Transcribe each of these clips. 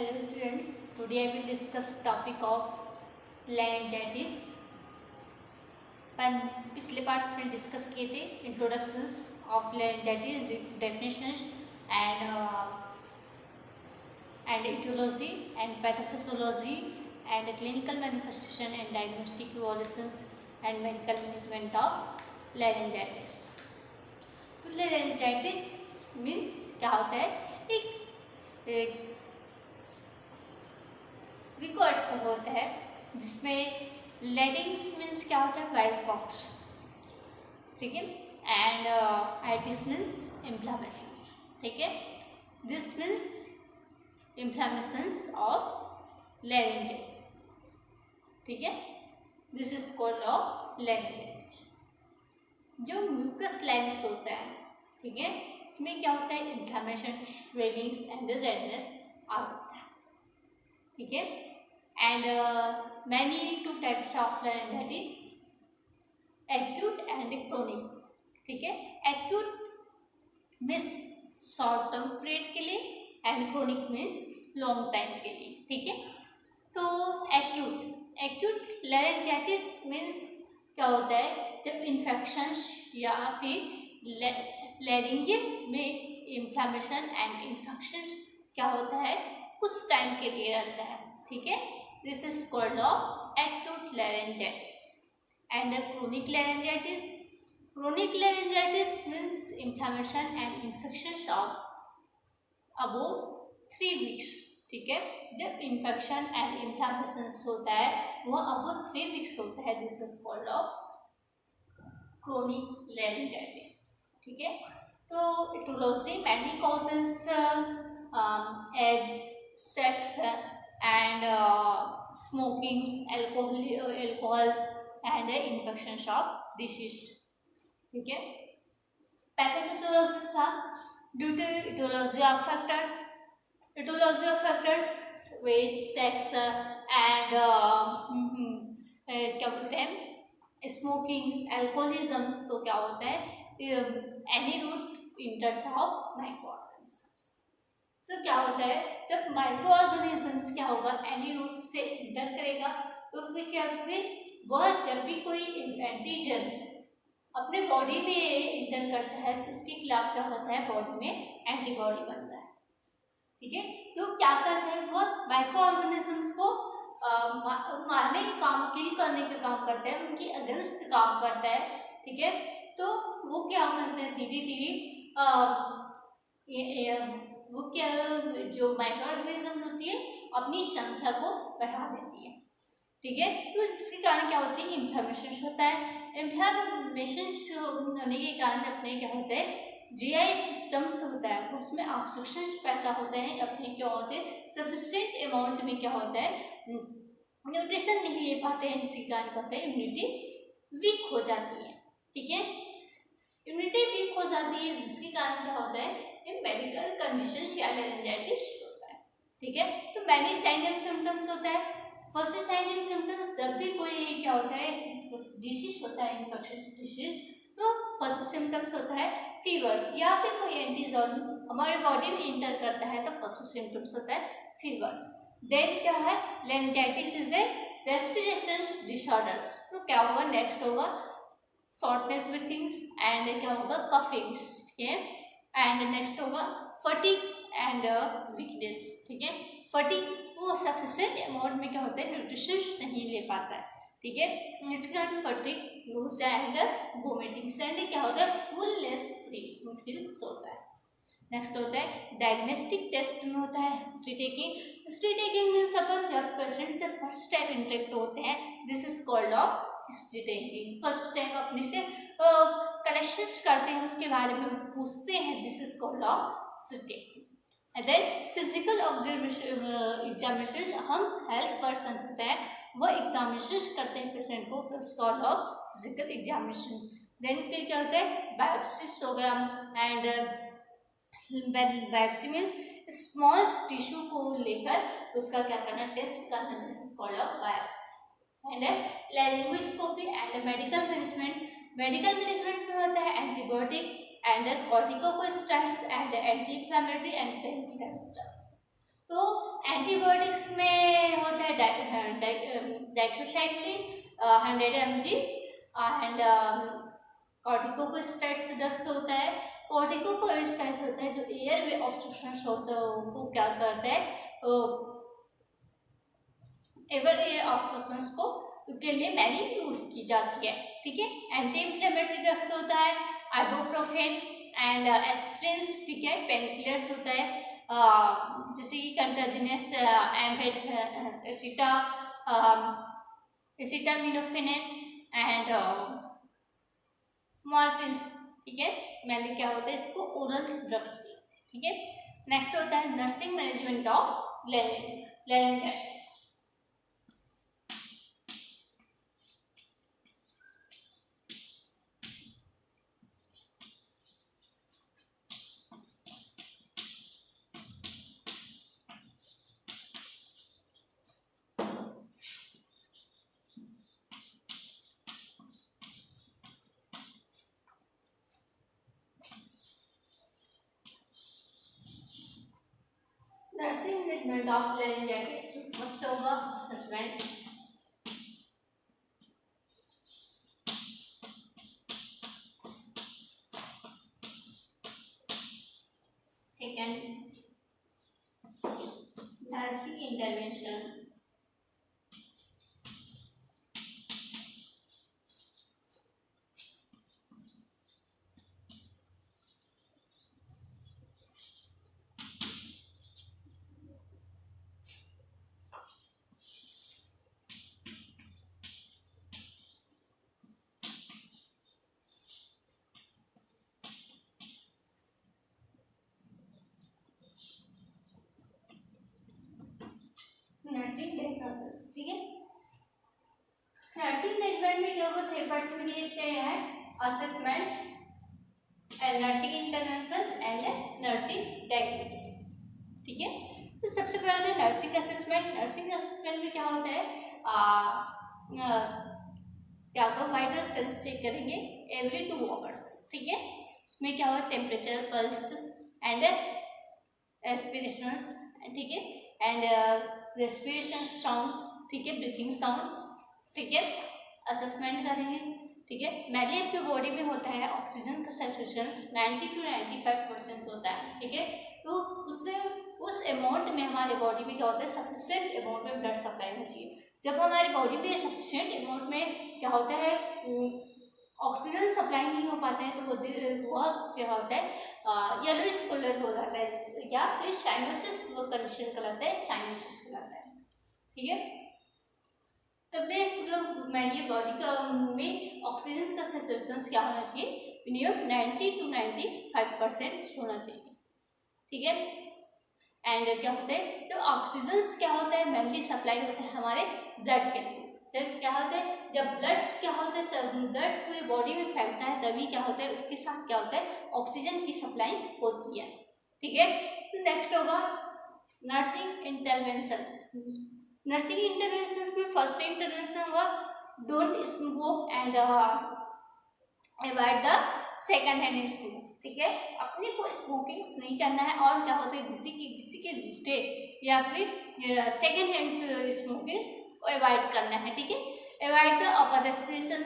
Hello students, today I will discuss topic of laryngitis. पिछले parts में discuss किए थे introductions of laryngitis, definitions and etiology and pathophysiology and clinical manifestation and diagnostic evaluations and medical management of laryngitis. तो laryngitis means क्या होता है? एक records होता है जिसमें लेटिंग्स मीन्स क्या होता है? वाइल्ड बॉक्स, ठीक है, एंड आइटिस मीन्स इन्फ्लामेशंस, ठीक है. दिस मीन्स इन्फ्लामेशंस ऑफ लैरिंजेस, ठीक है. This is called of laryngitis. जो म्यूकस लाइन्स होता है, ठीक है, इसमें क्या होता है? इन्फ्लामेशन, स्वेलिंग्स एंड रेडनेस आ होता है, ठीक है. And many two types of laryngitis, acute and chronic, ठीक है. acute means short term period के लिए and chronic means long time के लिए, ठीक है. तो acute laryngitis means क्या होता है? जब इन्फेक्शंस या फिर लैरिंगिस में इन्फ्लामेशन एंड इन्फेक्शन क्या होता है? कुछ टाइम के लिए रहता है, ठीक है. This is called of acute laryngitis. And chronic laryngitis. Chronic laryngitis means inflammation and infections of above 3 weeks. ठीक है. जब इन्फेक्शन एंड इन्फ्लामेशन होता है वह above 3 weeks होता है. This is called of chronic laryngitis. ठीक है. तो etiology many causes, age, sex and smokings, alcohols and infections of disease, ठीक है. पैथोफिजियोलॉजी था due to etiology of factors which sex and क्या बोलते हैं, स्मोकिंग्स, एल्कोहलिज्म्स. तो क्या होता है? Any route enters of microorganisms. तो क्या होता है? जब माइक्रो ऑर्गेनिजम्स क्या होगा? एनी रूट से इंटर करेगा तो फिर क्या, फिर वह जब भी कोई एंटीजन अपने बॉडी में इंटर करता है तो उसके खिलाफ क्या होता है? बॉडी में एंटीबॉडी बनता है, ठीक है. तो क्या करते हैं? वह माइक्रो ऑर्गेनिजम्स को मारने का काम, किल करने का काम करता है, उनकी अगेंस्ट काम करता है, ठीक है. तो वो क्या करते हैं? धीरे धीरे वो क्या, जो माइक्रो ऑर्गेनिज्म होती है अपनी संख्या को बढ़ा देती है, ठीक है. तो जिसके कारण क्या होती है? इन्फ्लामेशन होता है. इन्फ्लामेशन होने के कारण अपने क्या होता है? जीआई सिस्टम्स होता है उसमें ऑब्स्ट्रक्शंस पैदा होते हैं. अपने क्या होते हैं? सफिशिएंट अमाउंट में क्या होता है? न्यूट्रिशन नहीं ले पाते हैं, जिसके कारण क्या होता है? इम्यूनिटी वीक हो जाती है, ठीक है. इम्यूनिटी वीक हो जाती है जिसके कारण क्या होता है? मेडिकल कंडीशंस या लारिंजाइटिस होता है, ठीक है. तो मैनी साइन एंड सिम्टम्स होता है. फर्स्ट साइन एंड सिम्टम्स, जब भी कोई क्या होता है? डिसीज होता है, इन्फेक्शियस डिसीज, तो फर्स्ट सिम्टम्स होता है फीवर्स या फिर कोई एंटीजन हमारे बॉडी में इंटर करता है तो फर्स्ट सिम्टम्स होता है फीवर. देन क्या है? लारिंजाइटिस इज ए रेस्पिरेशन डिसऑर्डर्स. तो क्या होगा? नेक्स्ट होगा शॉर्टनेस ब्रीथिंग्स एंड क्या होगा? कफिंग्स, ठीक है. एंड नेक्स्ट होगा फटीग एंड वीकनेस, ठीक है. फटीग वो सफिशिएंट अमाउंट में क्या होता है? न्यूट्रिशन नहीं ले पाता है, ठीक है. इसके कारण fatigue, nausea and vomiting and क्या होता है? फुलनेस फील्स होता है. नेक्स्ट होता है डायग्नोस्टिक टेस्ट में होता है history taking. History taking means अपन जब पेशेंट से फर्स्ट टाइम इंटरेक्ट होते हैं, this is called of history taking. First time अपने से कलेक्शंस करते हैं, उसके बारे में पूछते हैं, this is called of history taking. And then physical observation examination, हम हेल्थ पर्सन होते हैं वह एग्जामिनेशन करते हैं पेशेंट को, this called of physical examination. Then फिर क्या होता है? बायोप्सिस हो गया. And biopsy means small tissue को लेकर उसका क्या करना? टेस्ट करना, this is called of biopsy. And laryngoscopy and medical management. Medical management में होता है antibiotic and corticosteroids and anti-inflammatory and painkillers. तो एंटीबायोटिक्स में होता है डाइक्सोसाइक्लिन 100 mg एंड कॉर्टिकोस्टेरॉइड्स ड्रग्स होता है। कॉर्टिकोस्टेरॉइड्स होता है जो एयरवे ऑब्स्ट्रक्शन होता है वो क्या करता है, एयरवे ऑब्स्ट्रक्शंस को के लिए मैंने यूज की जाती है। ठीक है, एंटी इंफ्लेमेटरी ड्रग्स होता है आइबुप्रोफेन एंड एस्प्रिन। ठीक है, पेनकिलर्स होता है जैसे कि कंटाजिनस एसिटामिनोफेन एंड मॉर्फिन्स। ठीक है, मैंने क्या होता है इसको ओरल ड्रग्स। ठीक है, नेक्स्ट होता है nursing management of laryngitis. Nursing management of laryngitis, first होगा assessment, second nursing intervention, nursing diagnosis. ठीक है, नर्सिंग मैनेजमेंट में क्या होगा, 3 पार्ट्स में डिवाइड किया है, assessment and nursing interventions and nursing diagnosis. ठीक है, तो सबसे पहले नर्सिंग असेसमेंट। नर्सिंग असेसमेंट में क्या होता है, क्या होगा, वाइटल सेल्स चेक करेंगे एवरी 2 आवर्स। ठीक है, इसमें क्या होगा, टेम्परेचर, पल्स एंड एस्पिरेशंस। ठीक है, एंड रेस्पिरेशन साउंड। ठीक है, ब्रीथिंग साउंड्स। ठीक है, असेसमेंट करेंगे। ठीक है, मैंने आपके बॉडी में होता है ऑक्सीजन का सैचुरेशन 90 to 95% होता है। ठीक है, तो उससे उस अमाउंट में हमारे बॉडी में क्या होता है, सफिशिएंट अमाउंट में ब्लड सप्लाई होनी चाहिए। जब हमारी बॉडी में सफिशिएंट अमाउंट में क्या होता है, ऑक्सीजन सप्लाई नहीं हो पाता है, तो वो क्या होता है, येलोइश कलर हो जाता है, या फिर साइनोसिस वो कंडीशन कहलाता है, साइनोसिस कहलाता है। ठीक है, तब में जो हमारी बॉडी का में ऑक्सीजन का सैचुरेशन क्या होना चाहिए, मिनिमम 90 to 95% होना चाहिए। ठीक है, एंड क्या होता है, जो ऑक्सीजन क्या होता है मेनली सप्लाई होता है हमारे ब्लड के थ्रू। जब क्या होता है, जब ब्लड क्या होता है, ब्लड पूरी बॉडी में फैलता है, तभी क्या होता है, उसके साथ क्या होता है, ऑक्सीजन की सप्लाई होती है। ठीक है, तो नेक्स्ट होगा नर्सिंग इंटरवेंशंस। नर्सिंग इंटरवेंशंस में फर्स्ट इंटरवेंशन होगा don't smoke and avoid the second hand smoke. ठीक है, अपने को स्मोकिंग नहीं करना है, और क्या होता है, किसी के जूते या फिर सेकंड हैंड स्मोकिंग अवॉइड करना है। ठीक है, avoid the upper respiration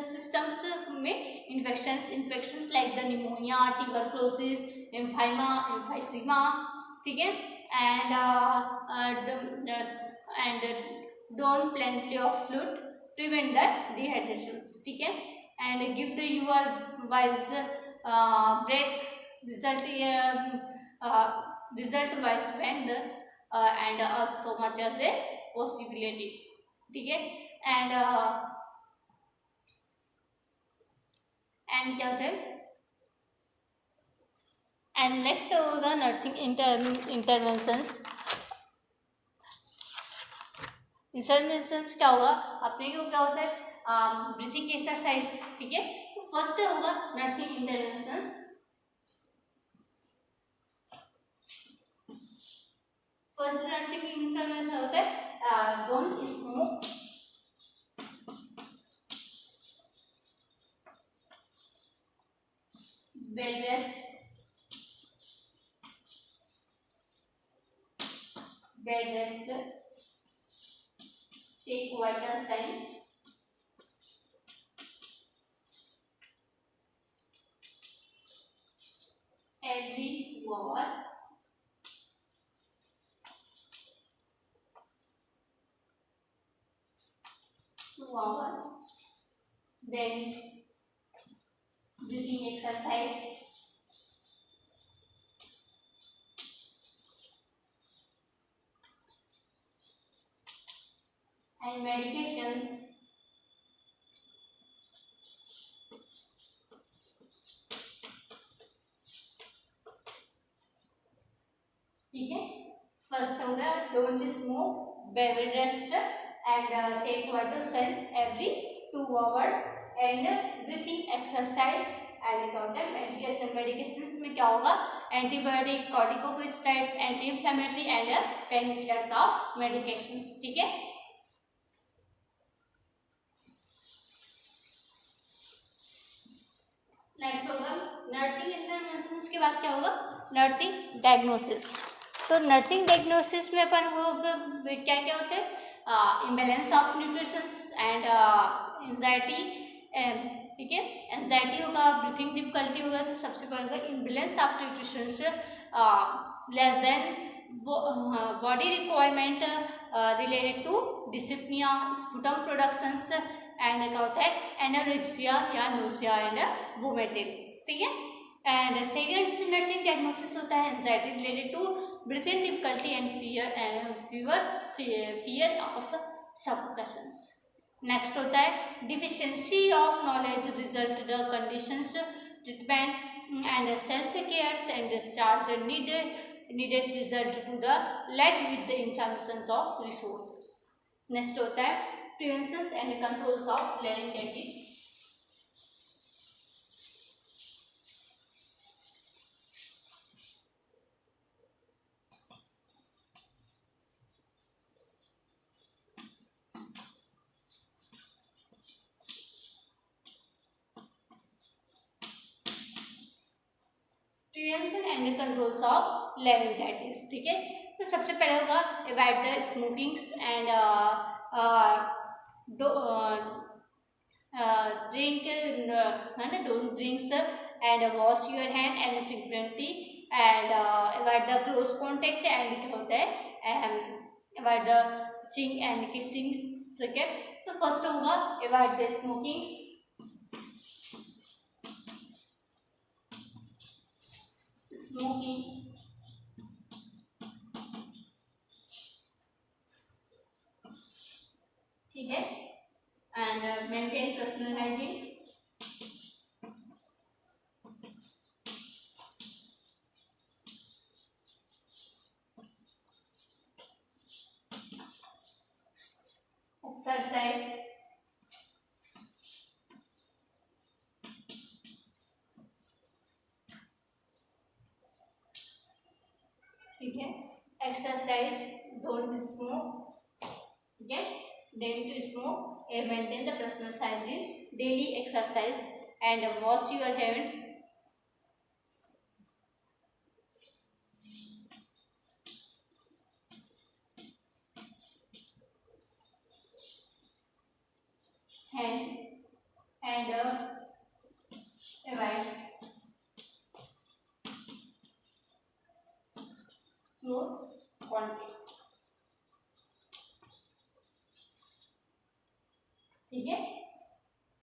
systems में infections like the pneumonia, tuberculosis, emphysema. ठीक है, and don't plenty of fluid, prevent the dehydrations. ठीक है, and give the your wise break result wise when the and so much as a possibility. ठीक है, and क्या होता है, and next होगा नर्सिंग इंटरवेंशंस। इंटरवेंशंस क्या होगा, अपने को क्या होता है, ब्रीथिंग एक्सरसाइज। ठीक है, तो फर्स्ट होगा nursing interventions. First nursing intervention होता है don't smoke, bed rest, bed rest, take vital sign, every 2 hour, then breathing exercise, and medications. ठीक है, फर्स्ट हो गया don't smoke, bed rest and take water sense every 2 hours and breathing exercise and क्या होता है medication. Medications में क्या होगा antibiotic, corticosteroids, anti inflammatory and pain killers of medications. ठीक है, नेक्स्ट होगा नर्सिंग इंटरवेंशंस के बाद क्या होगा नर्सिंग डायग्नोसिस। तो नर्सिंग डायग्नोसिस में अपन वो क्या क्या होते हैं imbalance of nutritions and anxiety. ठीक है, एंजाइटी होगा, ब्रीथिंग डिफिकल्टी होगा, तो सबसे पहले होगा imbalance of nutritions less than body requirement related to dyspnea, sputum productions and क्या होता है एनोरेक्सिया या नोजिया एंड वोमिटिंग। ठीक है, एंड सेकेंड नर्सिंग डायग्नोसिस होता है anxiety related to breathing difficulty and fear of suffocations. Next होता है deficiency of knowledge result the conditions treatment and self cares and discharge needed result to the lag with the inflammations of resources. Next होता है preventions and controls of laryngitis. Prevention and controls of laryngitis. ठीक है, तो सबसे पहले होगा avoid the smokings and drink है ना, don't drinks and wash your hand and frequently and avoid the close contact and क्या होता है avoid the touching and kissing. ठीक है, तो फर्स्ट होगा अवॉइड द स्मोकिंग्स। स्मोकिंग, ठीक है, and maintain personal hygiene. Exercise, ठीक है, एक्सरसाइज, डोंट स्मोक। ठीक है, don't smoke, maintain the personal hygiene, daily exercise and wash your hand. And avoid close contact। ठीक है,